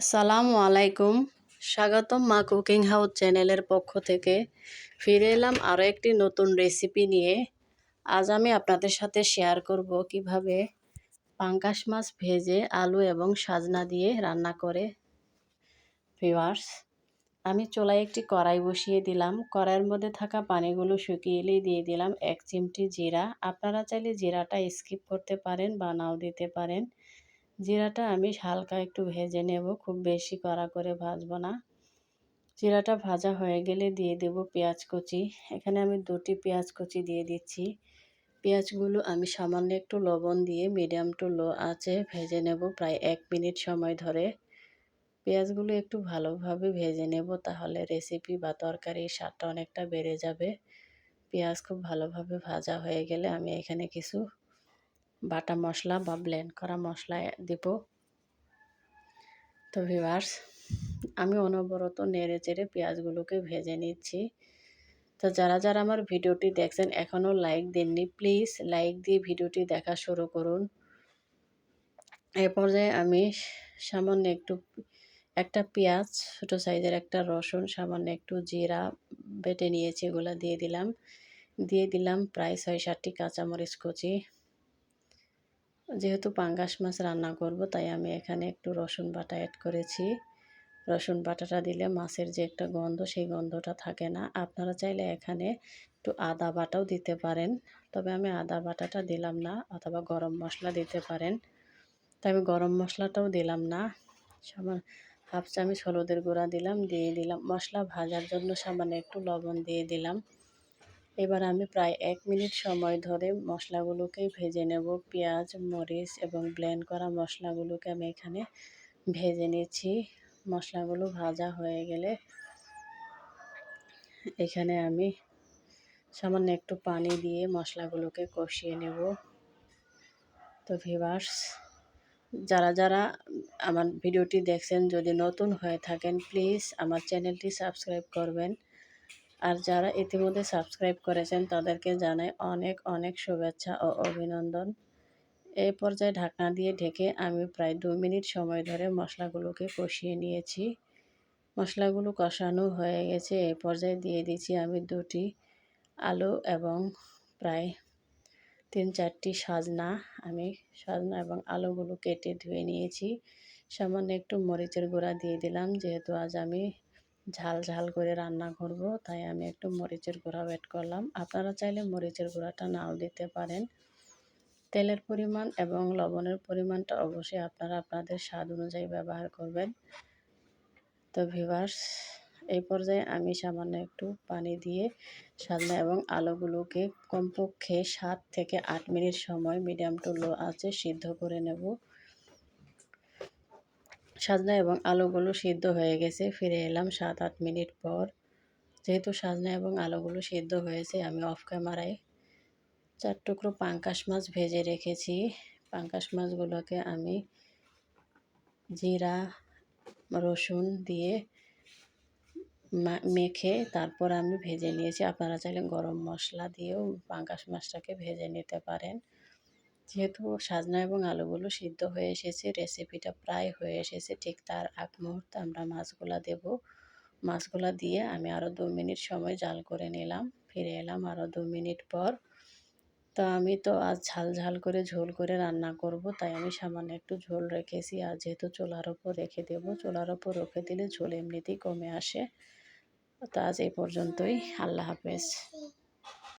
আসসালামু আলাইকুম। স্বাগতম মা কুকিং হাউস চ্যানেলের পক্ষ থেকে ফিরে এলাম আরও একটি নতুন রেসিপি নিয়ে। আজ আমি আপনাদের সাথে শেয়ার করব কিভাবে পাঙ্গাস মাছ ভেজে আলু এবং সাজনা দিয়ে রান্না করে। ভিউয়ার্স, আমি চুলায় একটি কড়াই বসিয়ে দিলাম। কড়াইয়ের মধ্যে থাকা পানিগুলো শুকিয়ে এলেই দিয়ে দিলাম 1 চিমটি জিরা। আপনারা চাইলে জিরাটা স্কিপ করতে পারেন বা নাও দিতে পারেন। জিরাটা আমি হালকা একটু ভেজে নেব, খুব বেশি কড়া করে ভাজবো না। জিরাটা ভাজা হয়ে গেলে দিয়ে দেব পেঁয়াজ কুচি। এখানে আমি 2টি পেঁয়াজ কুচি দিয়ে দিচ্ছি। পেঁয়াজগুলো আমি সামান্য একটু লবণ দিয়ে মিডিয়াম টু লো আঁচে ভেজে নেব প্রায় 1 মিনিট সময় ধরে। পেঁয়াজগুলো একটু ভালোভাবে ভেজে নেব, তাহলে রেসিপি বা তরকারির স্বাদটা অনেকটা বেড়ে যাবে। পেঁয়াজ খুব ভালোভাবে ভাজা হয়ে গেলে আমি এখানে কিছু বাটা মশলা বা ব্লেন্ড করা মশলা দেব। তো ভিউয়ার্স, আমি অনবরত নেড়ে চেড়ে পেঁয়াজগুলোকে ভেজে নিচ্ছি। তো যারা যারা আমার ভিডিওটি দেখছেন এখনও লাইক দেননি, প্লিজ লাইক দিয়ে ভিডিওটি দেখা শুরু করুন। এ পর্যায়ে আমি সামান্য একটা পেঁয়াজ, ছোটো সাইজের একটা রসুন, সামান্য একটু জিরা বেটে নিয়েছি, এগুলো দিয়ে দিলাম প্রায় 6-7টি কাঁচামরিচ কুচি। যেহেতু পাঙ্গাস মাছ রান্না করব তাই আমি এখানে একটু রসুন বাটা অ্যাড করেছি। রসুন বাটাটা দিলে মাছের যে একটা গন্ধ, সেই গন্ধটা থাকে না। আপনারা চাইলে এখানে একটু আদা বাটাও দিতে পারেন, তবে আমি আদা বাটাটা দিলাম না, অথবা গরম মশলা দিতে পারেন। তাই আমি গরম মশলাটাও দিলাম না। হাফ চামচ হলুদের গুঁড়া দিয়ে দিলাম মশলা ভাজার জন্য সামান্য একটু লবণ দিয়ে দিলাম। এবার আমি প্রায় 1 মিনিট সময় ধরে মশলাগুলোকে ভেজে নেব। পেঁয়াজ, মরিচ এবং ব্লেন্ড করা মশলাগুলোকে আমি এখানে ভেজে নিচ্ছি। মশলাগুলো ভাজা হয়ে গেলে এখানে আমি সামান্য একটু পানি দিয়ে মশলাগুলোকে কষিয়ে নেব। তো ভিউয়ার্স, যারা যারা আমার ভিডিওটি দেখছেন, যদি নতুন হয়ে থাকেন প্লিজ আমার চ্যানেলটি সাবস্ক্রাইব করবেন। আর যারা ইতিমধ্যে সাবস্ক্রাইব করেছেন তাদেরকে জানাই অনেক অনেক শুভেচ্ছা ও অভিনন্দন। এই পর্যায়ে ঢাকনা দিয়ে ঢেকে আমি প্রায় 2 মিনিট সময় ধরে মশলাগুলোকে কষিয়ে নিয়েছি। মশলাগুলো কষানো হয়ে গেছে। এই পর্যায়ে দিয়ে দিচ্ছি আমি 2টি আলু এবং প্রায় 3-4টি সাজনা। আমি সাজনা এবং আলুগুলো কেটে ধুয়ে নিয়েছি। সামান্য একটু মরিচের গুঁড়া দিয়ে দিলাম, যেহেতু আজ আমি ঝাল ঝাল করে রান্না করব তাই আমি একটু মরিচের গুঁড়া অ্যাড করলাম। আপনারা চাইলে মরিচের গুঁড়াটা নাও দিতে পারেন। তেলের পরিমাণ এবং লবণের পরিমাণটা অবশ্যই আপনারা আপনাদের স্বাদ অনুযায়ী ব্যবহার করবেন। তো ভিউয়ার্স, এই পর্যায়ে আমি সামান্য একটু পানি দিয়ে সাজনা এবং আলুগুলোকে কমপক্ষে 7 থেকে 8 মিনিট সময় মিডিয়াম টু লো আঁচে সিদ্ধ করে নেব। সাজনা এবং আলুগুলো সিদ্ধ হয়ে গেছে। ফিরে এলাম 7-8 মিনিট পর। যেহেতু সাজনা এবং আলুগুলো সিদ্ধ হয়েছে, আমি অফ ক্যামেরায় 4 টুকরো পাঙ্গাস মাছ ভেজে রেখেছি। পাঙ্গাস মাছগুলোকে আমি জিরা, রসুন দিয়ে মেখে তারপর আমি ভেজে নিয়েছি। আপনারা চাইলে গরম মশলা দিয়েও পাঙ্গাস মাছটাকে ভেজে নিতে পারেন। যেহেতু সাজনা এবং আলুগুলো সিদ্ধ হয়ে এসেছে, রেসিপিটা প্রায় হয়ে এসেছে, ঠিক তার আগ মুহূর্তে আমরা মাছগুলা দেব। মাছগুলা দিয়ে আমি আরও 2 মিনিট সময় জাল করে নিলাম। ফিরে এলাম আরও 2 মিনিট পর। তো আমি তো আজ ঝাল ঝাল করে ঝোল করে রান্না করব, তাই আমি সামান্য একটু ঝোল রেখেছি। আর যেহেতু চুলার ওপর রেখে দেব, চুলার ওপর রেখে দিলে ঝোল এমনিতেই কমে আসে। তো আজ এই পর্যন্তই। আল্লাহ হাফেজ।